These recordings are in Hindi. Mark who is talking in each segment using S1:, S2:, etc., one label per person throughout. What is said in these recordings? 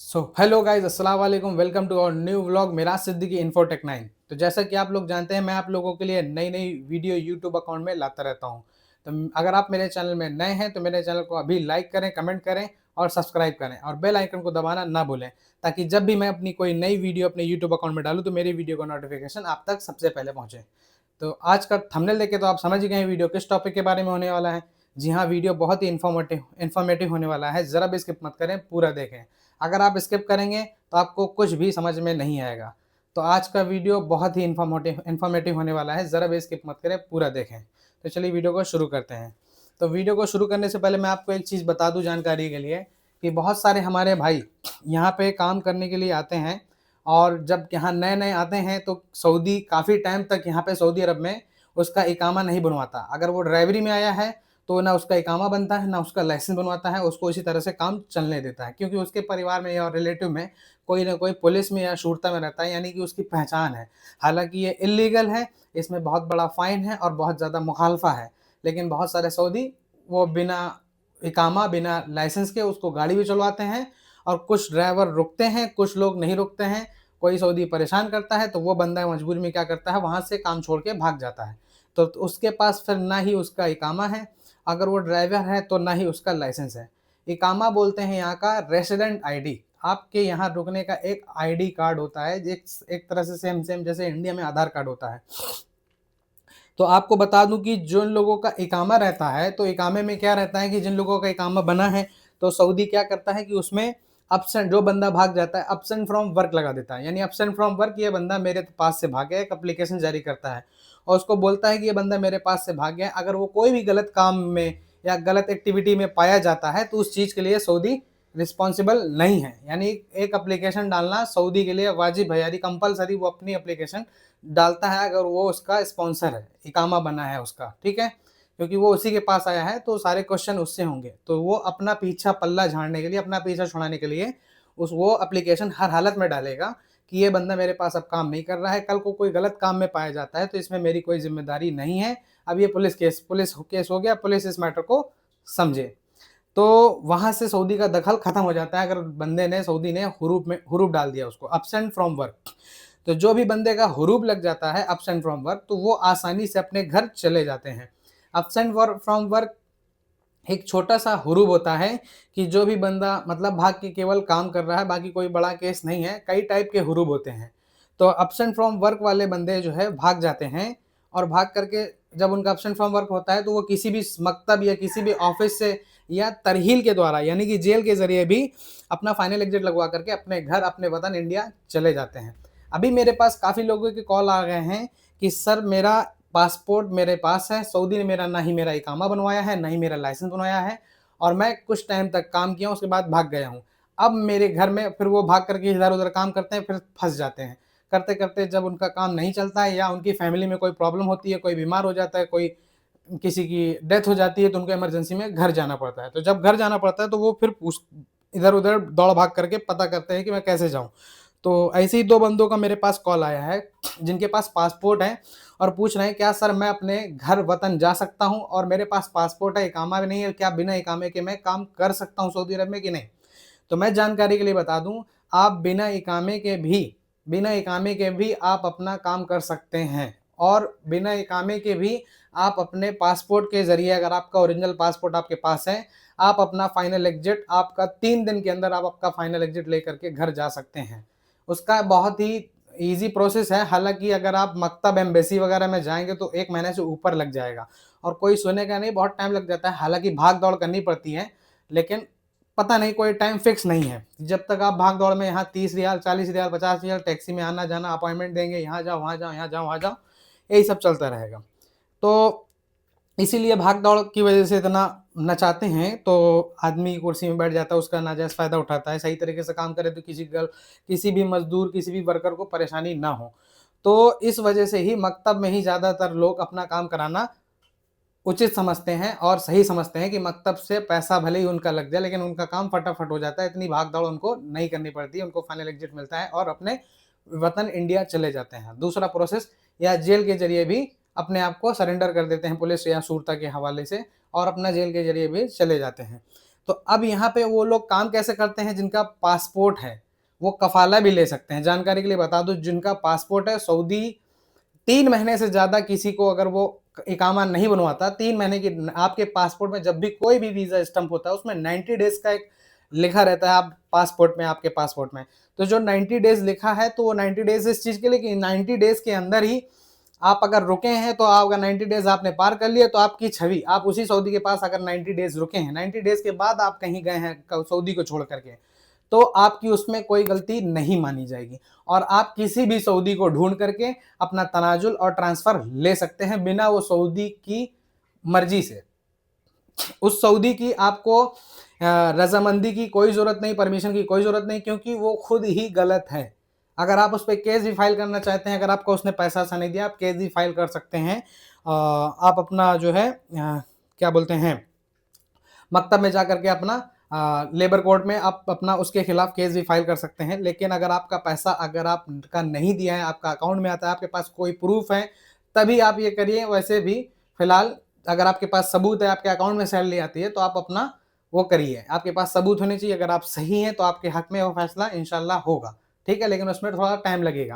S1: हेलो गाइस, अस्सलाम वालेकुम। Welcome to our new vlog Miraj Siddiqui infotech 9। तो जैसा कि आप लोग जानते हैं, मैं आप लोगों के लिए नई नई वीडियो यूट्यूब अकाउंट में लाता रहता हूं। तो अगर आप मेरे चैनल में नए हैं तो मेरे चैनल को अभी लाइक करें, कमेंट करें और सब्सक्राइब करें और बेल आइकन को दबाना ना भूलें, ताकि जब भी मैं अपनी कोई नई वीडियो अपने यूट्यूब अकाउंट में डालूँ तो मेरी वीडियो का नोटिफिकेशन आप तक सबसे पहले पहुँचे। तो आज का थंबनेल देख के तो आप समझ ही गए वीडियो किस टॉपिक के बारे में होने वाला है। जी हाँ, वीडियो बहुत ही इन्फॉर्मेटिव होने वाला है। ज़रा भी स्किप मत करें, पूरा देखें। अगर आप स्किप करेंगे तो आपको कुछ भी समझ में नहीं आएगा। तो आज का वीडियो बहुत ही इन्फॉर्मेटिव होने वाला है। ज़रा भी स्किप मत करें, पूरा देखें। तो चलिए वीडियो को शुरू करते हैं। तो वीडियो को शुरू करने से पहले मैं आपको एक चीज़ बता दूँ जानकारी के लिए, कि बहुत सारे हमारे भाई यहाँ पे काम करने के लिए आते हैं, और जब यहाँ नए-नए आते हैं तो सऊदी काफ़ी टाइम तक यहाँ पे सऊदी अरब में उसका इकामा नहीं बनवाता। अगर वो ड्राइवरी में आया है तो ना उसका इकामा बनता है, ना उसका लाइसेंस बनवाता है, उसको इसी तरह से काम चलने देता है, क्योंकि उसके परिवार में या रिलेटिव में कोई ना कोई पुलिस में या शूरता में रहता है, यानी कि उसकी पहचान है। हालाँकि ये इल्लीगल है, इसमें बहुत बड़ा फ़ाइन है और बहुत ज़्यादा मुखालफा है, लेकिन बहुत सारे सऊदी वो बिना इकामा, बिना लाइसेंस के उसको गाड़ी भी चलवाते हैं, और कुछ ड्राइवर रुकते हैं, कुछ लोग नहीं रुकते हैं। कोई सऊदी परेशान करता है तो वो बंदा मजबूरी में क्या करता है, वहाँ से काम छोड़ के भाग जाता है। तो उसके पास फिर ना ही उसका इकामा है, अगर वो ड्राइवर है तो ना ही उसका लाइसेंस है। इकामा बोलते हैं यहाँ का रेसिडेंट आईडी। आपके यहाँ रुकने का एक आईडी कार्ड होता है, एक एक तरह से सेम सेम जैसे इंडिया में आधार कार्ड होता है। तो आपको बता दूं कि जिन लोगों का इकामा रहता है, तो इकामे में क्या रहता है कि जिन लोगों का इकामा बना है, तो सऊदी क्या करता है कि उसमें अब्सेंट, जो बंदा भाग जाता है, अब्सेंट फ्रॉम वर्क लगा देता है। यानी अब्सेंट फ्रॉम वर्क, ये बंदा मेरे पास से भाग गया, एक एप्लीकेशन जारी करता है और उसको बोलता है कि ये बंदा मेरे पास से भाग गया। अगर वो कोई भी गलत काम में या गलत एक्टिविटी में पाया जाता है तो उस चीज़ के लिए सऊदी रिस्पॉन्सिबल नहीं है। यानी एक एप्लीकेशन डालना सऊदी के लिए वाजिब है, यानी कंपलसरी वो अपनी एप्लीकेशन डालता है अगर वो उसका स्पॉन्सर है, इकामा बना है उसका, ठीक है? क्योंकि वो उसी के पास आया है तो सारे क्वेश्चन उससे होंगे। तो वो अपना पीछा पल्ला झाड़ने के लिए, अपना पीछा छुड़ाने के लिए उस वो एप्लीकेशन हर हालत में डालेगा कि ये बंदा मेरे पास अब काम नहीं कर रहा है, कल को कोई गलत काम में पाया जाता है तो इसमें मेरी कोई ज़िम्मेदारी नहीं है। अब ये पुलिस केस हो गया, पुलिस इस मैटर को समझे। तो वहाँ से सऊदी का दखल खत्म हो जाता है अगर बंदे ने, सऊदी ने हुरूफ डाल दिया उसको, एब्सेंट फ्रॉम वर्क। तो जो भी बंदे का हुरूफ लग जाता है एब्सेंट फ्रॉम वर्क, तो वो आसानी से अपने घर चले जाते हैं। एब्सेंट फ्रॉम वर्क एक छोटा सा हुरूफ होता है कि जो भी बंदा मतलब भाग के केवल काम कर रहा है, बाकी कोई बड़ा केस नहीं है। कई टाइप के हुरूफ होते हैं। तो एब्सेंट फ्रॉम वर्क वाले बंदे जो है भाग जाते हैं, और भाग करके जब उनका एब्सेंट फ्रॉम वर्क होता है तो वो किसी भी मकतब या किसी भी ऑफिस से या तरहील के द्वारा, यानी कि जेल के ज़रिए भी अपना फाइनल एग्जिट लगवा करके अपने घर, अपने वतन इंडिया चले जाते हैं। अभी मेरे पास काफ़ी लोगों के कॉल आ गए हैं कि सर, मेरा पासपोर्ट मेरे पास है, सऊदी ने मेरा ना ही मेरा इकामा बनवाया है, ना ही मेरा लाइसेंस बनवाया है, और मैं कुछ टाइम तक काम किया हूँ, उसके बाद भाग गया हूँ। अब मेरे घर में फिर वो भाग करके इधर-उधर काम करते हैं, फिर फँस जाते हैं। करते-करते जब उनका काम नहीं चलता है या उनकी फैमिली में कोई प्रॉब्लम होती है, कोई बीमार हो जाता है, कोई किसी की डेथ हो जाती है, तो उनको इमरजेंसी में घर जाना पड़ता है। तो जब घर जाना पड़ता है तो वो फिर पूछ इधर-उधर दौड़-भाग करके पता करते हैं कि मैं कैसे जाऊँ। तो ऐसे ही 2 बंदों का मेरे पास कॉल आया है, जिनके पास पासपोर्ट है, और पूछ रहे हैं, क्या सर मैं अपने घर वतन जा सकता हूँ, और मेरे पास पासपोर्ट है, इकामा भी नहीं है, क्या बिना इकामे के मैं काम कर सकता हूँ सऊदी अरब में कि नहीं? तो मैं जानकारी के लिए बता दूँ, आप बिना इकामे के भी आप अपना काम कर सकते हैं, और बिना इकामे के भी आप अपने पासपोर्ट के ज़रिए, अगर आपका ओरिजिनल पासपोर्ट आपके पास है, आप अपना फाइनल एग्ज़िट, आपका 3 दिन के अंदर आप आपका फाइनल एग्ज़िट लेकर के घर जा सकते हैं। उसका बहुत ही ईज़ी प्रोसेस है। हालाँकि अगर आप मकतब, एम्बेसी वगैरह में जाएँगे तो 1 महीने से ऊपर लग जाएगा, और कोई सुनेगा नहीं, बहुत टाइम लग जाता है। हालाँकि भाग-दौड़ करनी पड़ती है, लेकिन पता नहीं, कोई टाइम फिक्स नहीं है। जब तक आप भाग-दौड़ में यहाँ 30 रियाल, 40 रियाल, 50 रियाल टैक्सी में आना-जाना, अपॉइंटमेंट देंगे, यहाँ जाओ, वहाँ जाओ, यहाँ जाओ, वहाँ जाओ, यही सब चलता रहेगा। तो इसीलिए भाग-दौड़ की वजह से इतना नचाते हैं, तो आदमी कुर्सी में बैठ जाता है, उसका नाजायज़ फ़ायदा उठाता है। सही तरीके से काम करे तो किसी भी मज़दूर, किसी भी वर्कर को परेशानी ना हो। तो इस वजह से ही मकतब में ही ज़्यादातर लोग अपना काम कराना उचित समझते हैं और सही समझते हैं, कि मकतब से पैसा भले ही उनका लग जाए, लेकिन उनका काम फटाफट हो जाता है, इतनी भाग-दौड़ उनको नहीं करनी पड़ती है, उनको फाइनल एग्ज़िट मिलता है और अपने वतन इंडिया चले जाते हैं। दूसरा प्रोसेस, या जेल के ज़रिए भी अपने आप को सरेंडर कर देते हैं पुलिस या शूरता के हवाले से, और अपना जेल के ज़रिए भी चले जाते हैं। तो अब यहाँ पे वो लोग काम कैसे करते हैं, जिनका पासपोर्ट है वो कफाला भी ले सकते हैं। जानकारी के लिए बता दूं, जिनका पासपोर्ट है, सऊदी 3 महीने से ज़्यादा किसी को अगर वो इकामा नहीं बनवाता, 3 महीने की आपके पासपोर्ट में जब भी कोई भी वीज़ा स्टम्प होता है उसमें 90 डेज़ का एक लिखा रहता है आप पासपोर्ट में, आपके पासपोर्ट में। तो जो 90 डेज़ लिखा है तो वो 90 डेज़ इस चीज़ के लिए कि 90 डेज़ के अंदर ही आप अगर रुके हैं, तो आप अगर 90 डेज़ आपने पार कर लिए तो आपकी छवि, आप उसी सऊदी के पास अगर 90 डेज़ रुके हैं, 90 डेज़ के बाद आप कहीं गए हैं सऊदी को छोड़ करके, तो आपकी उसमें कोई गलती नहीं मानी जाएगी और आप किसी भी सऊदी को ढूंढ करके अपना तनाजुल और ट्रांसफर ले सकते हैं बिना वो सऊदी की मर्जी से। उस सऊदी की आपको रजामंदी की कोई ज़रूरत नहीं, परमिशन की कोई ज़रूरत नहीं, क्योंकि वो खुद ही गलत है। अगर आप उस पर केस भी फाइल करना चाहते हैं, अगर आपको उसने पैसा ऐसा नहीं दिया, आप केस भी फाइल कर सकते हैं। आप अपना जो है क्या बोलते हैं, मकतब में जा करके अपना लेबर कोर्ट में आप अपना उसके खिलाफ केस भी फाइल कर सकते हैं। लेकिन अगर आपका पैसा अगर आपका नहीं दिया है, आपका अकाउंट में आता है, आपके पास कोई प्रूफ है, तभी आप ये करिए। वैसे भी फिलहाल अगर आपके पास सबूत है, आपके अकाउंट में सैलरी आती है, तो आप अपना वो करिए। आपके पास सबूत होने चाहिए। अगर आप सही हैं तो आपके हक में वो फैसला इंशाल्लाह होगा, ठीक है। लेकिन उसमें थोड़ा टाइम लगेगा।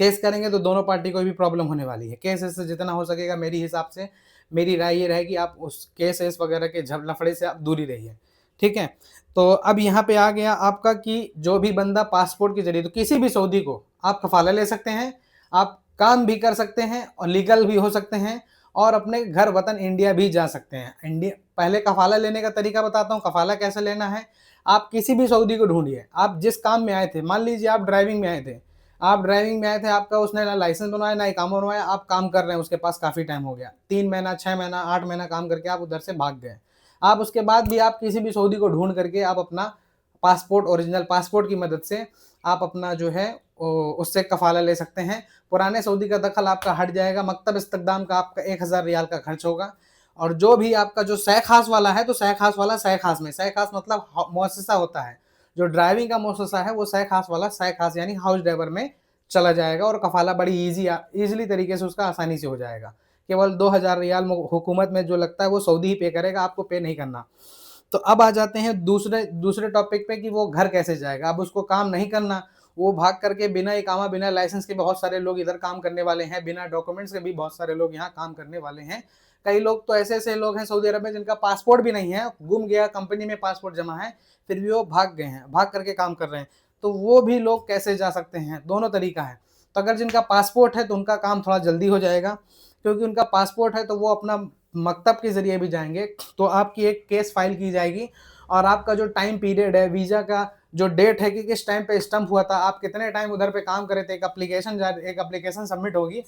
S1: केस करेंगे तो दोनों पार्टी को भी प्रॉब्लम होने वाली है। केस से जितना हो सकेगा, मेरी हिसाब से मेरी राय ये रहेगी, आप उस केस वगैरह के लफड़े से आप दूरी रहिए, ठीक है। तो अब यहाँ पे आ गया आपका कि जो भी बंदा पासपोर्ट के जरिए, तो किसी भी सऊदी को आप कफाला ले सकते हैं, आप काम भी कर सकते हैं और लीगल भी हो सकते हैं और अपने घर वतन इंडिया भी जा सकते हैं। इंडिया पहले कफाला लेने का तरीका बताता हूँ। कफाला कैसे लेना है, आप किसी भी सऊदी को ढूंढिए। आप जिस काम में आए थे, मान लीजिए आप ड्राइविंग में आए थे, आपका उसने ना लाइसेंस बनवाया ना इकामा बनवाया, आप काम कर रहे हैं उसके पास काफ़ी टाइम हो गया, 3 महीना 6 महीना 8 महीना काम करके आप उधर से भाग गए। आप उसके बाद भी आप किसी भी सऊदी को ढूंढ करके आप अपना पासपोर्ट, ओरिजिनल पासपोर्ट की मदद से आप अपना जो है उससे कफाला ले सकते हैं। पुराने सऊदी का दखल आपका हट जाएगा। मकतब इस्तकदाम का आपका 1000 रियाल का खर्च होगा और जो भी आपका जो सह खास वाला है, तो सह खास वाला सह खास में, सह खास मतलब मुअस्ससा होता है, जो ड्राइविंग का मुअस्ससा है वो सह खास वाला सह खास यानी हाउस ड्राइवर में चला जाएगा और कफाला बड़ी ईजिली तरीके से उसका आसानी से हो जाएगा। केवल 2000 रियाल हुकूमत में जो लगता है वो सऊदी ही पे करेगा, आपको पे नहीं करना। तो अब आ जाते हैं दूसरे दूसरे टॉपिक पे कि वो घर कैसे जाएगा। अब उसको काम नहीं करना, वो भाग करके बिना इकामा बिना लाइसेंस के बहुत सारे लोग इधर काम करने वाले हैं, बिना डॉक्यूमेंट्स के भी बहुत सारे लोग यहाँ काम करने वाले हैं। कई लोग तो ऐसे ऐसे लोग हैं सऊदी अरब में जिनका पासपोर्ट भी नहीं है, गुम गया, कंपनी में पासपोर्ट जमा है, फिर भी वो भाग गए हैं, भाग करके काम कर रहे हैं। तो वो भी लोग कैसे जा सकते हैं, दोनों तरीका है। तो अगर जिनका पासपोर्ट है तो उनका काम थोड़ा जल्दी हो जाएगा, क्योंकि उनका पासपोर्ट है तो वो अपना मकतब के ज़रिए भी जाएंगे, तो आपकी एक केस फाइल की जाएगी और आपका जो टाइम पीरियड है, वीज़ा का जो डेट है कि किस टाइम पे स्टम्प हुआ था, आप कितने टाइम उधर पे काम करे थे, एक एप्लीकेशन सबमिट होगी,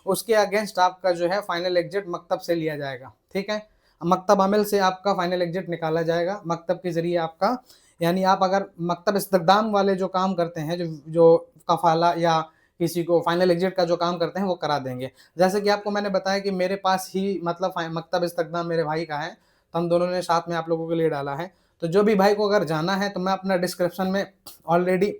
S1: उसके अगेंस्ट आपका जो है फाइनल एग्जिट मकतब से लिया जाएगा, ठीक है। मकतब अमल से आपका फाइनल एग्जिट निकाला जाएगा, मकतब के ज़रिए आपका, यानी आप अगर मकतब इस्तकदाम वाले जो काम करते हैं, जो कफाला या किसी को फाइनल एग्जिट का जो काम करते हैं वो करा देंगे। जैसे कि आपको मैंने बताया कि मेरे पास ही मतलब मकतब इस्तकदाम मेरे भाई का है, तो हम दोनों ने साथ में आप लोगों के लिए डाला है। तो जो भी भाई को अगर जाना है तो मैं अपना डिस्क्रिप्शन में ऑलरेडी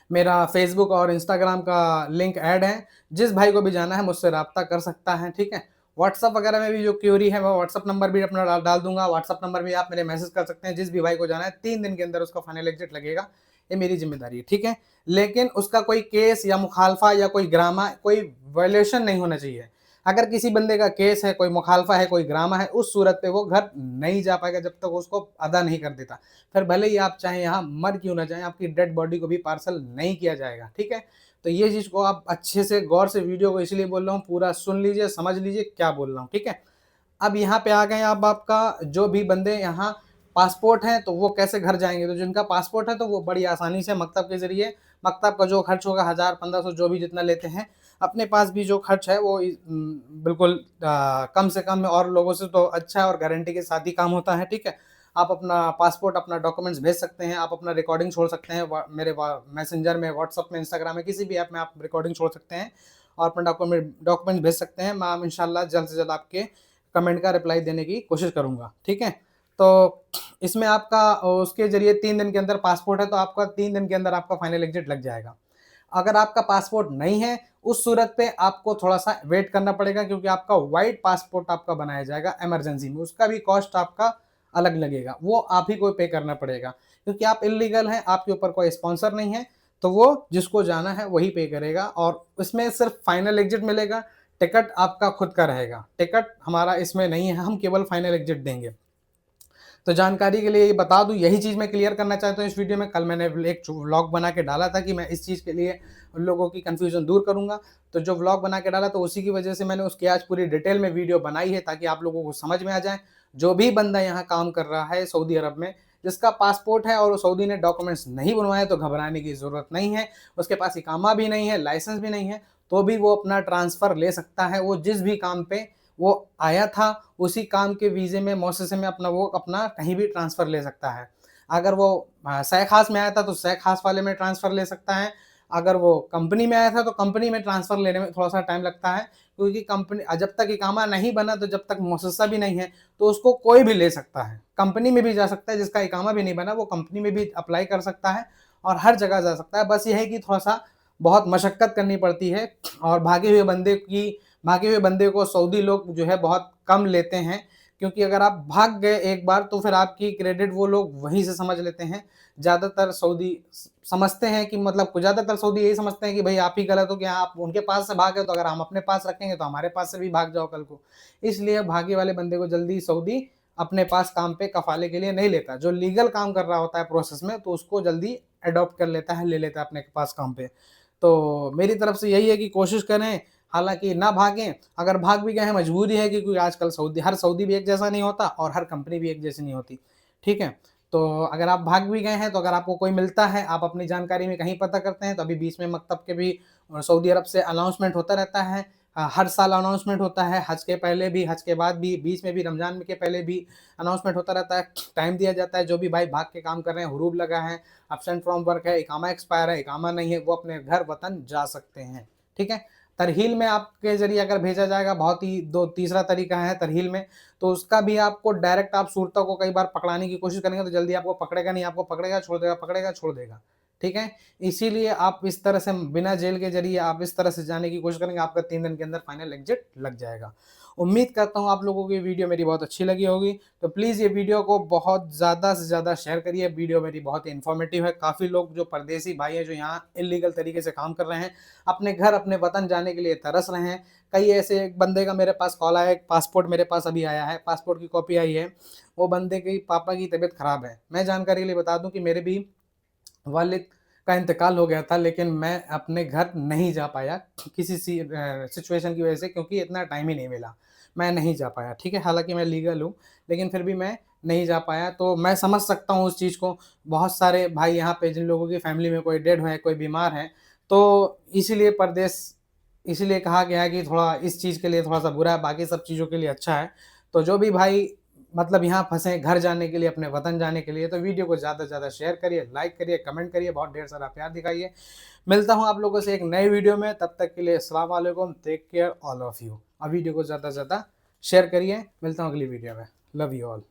S1: मेरा फेसबुक और इंस्टाग्राम का लिंक ऐड है। जिस भाई को भी जाना है मुझसे रब्ता कर सकता है, ठीक है। व्हाट्सअप वगैरह में भी जो क्यूरी है मैं व्हाट्सअप नंबर भी अपना डाल दूंगा। व्हाट्सअप नंबर भी आप मेरे मैसेज कर सकते हैं। जिस भी भाई को जाना है 3 दिन के अंदर उसका फाइनल एग्जिट लगेगा, ये मेरी जिम्मेदारी है, ठीक है। लेकिन उसका कोई केस या मुखालफा या कोई ग्रामा, कोई वायलेशन नहीं होना चाहिए। अगर किसी बंदे का केस है, कोई मुखालफा है, कोई ग्रामा है, उस सूरत पे वो घर नहीं जा पाएगा जब तक उसको अदा नहीं कर देता। फिर भले ही आप चाहें यहाँ मर क्यों ना जाएं, आपकी डेड बॉडी को भी पार्सल नहीं किया जाएगा, ठीक है। तो ये चीज़ को आप अच्छे से गौर से वीडियो को इसलिए बोल रहा हूँ, पूरा सुन लीजिए, समझ लीजिए क्या बोल रहा हूँ, ठीक है। अब यहाँ पे आ गए, अब आपका जो भी बंदे यहाँ पासपोर्ट है तो वो कैसे घर जाएंगे। तो जिनका पासपोर्ट है तो वो बड़ी आसानी से मकतब के ज़रिए, मकतब का जो खर्च होगा 1000-1500 जो भी जितना लेते हैं, अपने पास भी जो खर्च है वो बिल्कुल कम से कम और लोगों से तो अच्छा है और गारंटी के साथ ही काम होता है, ठीक है। आप अपना पासपोर्ट, अपना डॉक्यूमेंट्स भेज सकते हैं, आप अपना रिकॉर्डिंग छोड़ सकते हैं मेरे मैसेंजर में, व्हाट्सअप में, इंस्टाग्राम में, किसी भी ऐप में आप रिकॉर्डिंग छोड़ सकते हैं और अपना डॉक्यूमेंट भेज सकते हैं। मैं इंशाल्लाह जल्द से जल्द आपके कमेंट का रिप्लाई देने की कोशिश करूँगा, ठीक है। तो इसमें आपका उसके ज़रिए 3 दिन के अंदर पासपोर्ट है तो आपका 3 दिन के अंदर आपका फाइनल एग्जिट लग जाएगा। अगर आपका पासपोर्ट नहीं है, उस सूरत पे आपको थोड़ा-सा वेट करना पड़ेगा, क्योंकि आपका व्हाइट पासपोर्ट आपका बनाया जाएगा इमरजेंसी में। उसका भी कॉस्ट आपका अलग लगेगा, वो आप ही को पे करना पड़ेगा, क्योंकि आप इल्लीगल हैं, आपके ऊपर कोई स्पॉन्सर नहीं है, तो वो जिसको जाना है वही पे करेगा और इसमें सिर्फ फाइनल एग्जिट मिलेगा, टिकट आपका खुद का रहेगा, टिकट हमारा इसमें नहीं है, हम केवल फाइनल एग्जिट देंगे। तो जानकारी के लिए ये बता दूँ, यही चीज़ मैं क्लियर करना चाहता हूँ इस वीडियो में। कल मैंने एक व्लॉग बना के डाला था कि मैं इस चीज़ के लिए उन लोगों की कन्फ्यूज़न दूर करूँगा। तो जो व्लॉग बना के डाला तो उसी की वजह से मैंने उसकी आज पूरी डिटेल में वीडियो बनाई है, ताकि आप लोगों को समझ में आ जाए। जो भी बंदा यहाँ काम कर रहा है सऊदी अरब में, जिसका पासपोर्ट है और सऊदी ने डॉक्यूमेंट्स नहीं बनवाए, तो घबराने की ज़रूरत नहीं है। उसके पास इकामा भी नहीं है, लाइसेंस भी नहीं है, तो भी वो अपना ट्रांसफ़र ले सकता है। वो जिस भी काम पे वो आया था, उसी काम के वीज़े में, मुअस्ससे में वो अपना कहीं भी ट्रांसफ़र ले सकता है। अगर वो सह ख़ास में आया था, तो सह ख़ास वाले में ट्रांसफ़र ले सकता है। अगर वो कंपनी में आया था, तो कंपनी में ट्रांसफ़र लेने में थोड़ा-सा टाइम लगता है, क्योंकि कंपनी जब तक इकामा नहीं बना, तो जब तक मुअस्ससा भी नहीं है, तो उसको कोई भी ले सकता है। कंपनी में भी जा सकता है, जिसका इकामा भी नहीं बना, वो कंपनी में भी अप्लाई कर सकता है और हर जगह जा सकता है। बस ये है कि थोड़ा-सा बहुत मशक्कत करनी पड़ती है और भागे हुए बंदे को सऊदी लोग जो है बहुत कम लेते हैं, क्योंकि अगर आप भाग गए एक बार, तो फिर आपकी क्रेडिट वो लोग वहीं से समझ लेते हैं। ज़्यादातर सऊदी समझते हैं कि मतलब ज़्यादातर सऊदी यही समझते हैं कि भाई आप ही गलत हो, कि आप उनके पास से भागे, तो अगर हम अपने पास रखेंगे तो हमारे पास से भी भाग जाओ कल को। इसलिए भागे वाले बंदे को जल्दी सऊदी अपने पास काम पे कफ़ाले के लिए नहीं लेता। जो लीगल काम कर रहा होता है प्रोसेस में, तो उसको जल्दी अडॉप्ट कर लेता है, ले लेता है अपने पास काम पे। तो मेरी तरफ से यही है कि कोशिश करें, हालाँकि ना भागें, अगर भाग भी गए हैं मजबूरी है, क्योंकि आजकल हर सऊदी भी एक जैसा नहीं होता और हर कंपनी भी एक जैसी नहीं होती, ठीक है? तो अगर आप भाग भी गए हैं, तो अगर आपको कोई मिलता है, आप अपनी जानकारी में कहीं पता करते हैं, तो अभी बीच में मकतब के भी सऊदी अरब से अनाउंसमेंट होता रहता है। हर साल अनाउंसमेंट होता है, हज के पहले भी, हज के बाद भी, बीच में भी, रमज़ान के पहले भी अनाउंसमेंट होता रहता है। टाइम दिया जाता है, जो भी भाई भाग के काम कर रहे हैं, हुरूब लगा है, एब्सेंट फ्रॉम वर्क है, इकामा एक्सपायर है, इकामा नहीं है, वो अपने घर वतन जा सकते हैं, ठीक है? तरहील में आपके ज़रिए अगर भेजा जाएगा, बहुत ही दो तीसरा तरीका है तरहील में, तो उसका भी आपको डायरेक्ट आप सूरतों को कई बार पकड़ाने की कोशिश करेंगे, तो जल्दी आपको पकड़ेगा नहीं, आपको पकड़ेगा, छोड़ देगा, पकड़ेगा, छोड़ देगा, ठीक है? इसीलिए आप इस तरह से बिना जेल के ज़रिए आप इस तरह से जाने की कोशिश करेंगे, आपका 3 दिन के अंदर फाइनल एग्ज़िट लग जाएगा। उम्मीद करता हूँ आप लोगों को ये वीडियो मेरी बहुत अच्छी लगी होगी, तो प्लीज़ ये वीडियो को बहुत ज़्यादा से ज़्यादा शेयर करिए। वीडियो मेरी बहुत ही इन्फॉर्मेटिव है, काफ़ी लोग जो परदेसी भाई हैं, जो यहाँ इल्लीगल तरीके से काम कर रहे हैं, अपने घर, अपने वतन जाने के लिए तरस रहे हैं। कई ऐसे एक बंदे का मेरे पास कॉल आया, एक पासपोर्ट मेरे पास अभी आया है, पासपोर्ट की कॉपी आई है, वो बंदे की पापा की तबीयत ख़राब है। मैं जानकारी के लिए बता दूँ कि मेरे भी वालिद का इंतकाल हो गया था, लेकिन मैं अपने घर नहीं जा पाया किसी सिचुएशन की वजह से, क्योंकि इतना टाइम ही नहीं मिला। मैं नहीं जा पाया, ठीक है? हालाँकि मैं लीगल हूँ, लेकिन फिर भी मैं नहीं जा पाया, तो मैं समझ सकता हूँ उस चीज़ को। बहुत सारे भाई यहाँ पे जिन लोगों की फैमिली में कोई डेड है, कोई बीमार है, तो इसीलिए कहा गया है कि थोड़ा इस चीज़ के लिए थोड़ा-सा बुरा है, बाकी सब चीज़ों के लिए अच्छा है। तो जो भी भाई मतलब यहाँ फँसे हैं घर जाने के लिए, अपने वतन जाने के लिए, तो वीडियो को ज़्यादा से ज़्यादा शेयर करिए, लाइक करिए, कमेंट करिए, बहुत ढेर सारा प्यार दिखाइए। मिलता हूँ आप लोगों से एक नए वीडियो में, तब तक के लिए अस्सलाम वालेकुम, take care all of you. और वीडियो को ज़्यादा से ज़्यादा शेयर करिए। मिलता हूँ अगली वीडियो में। Love you all.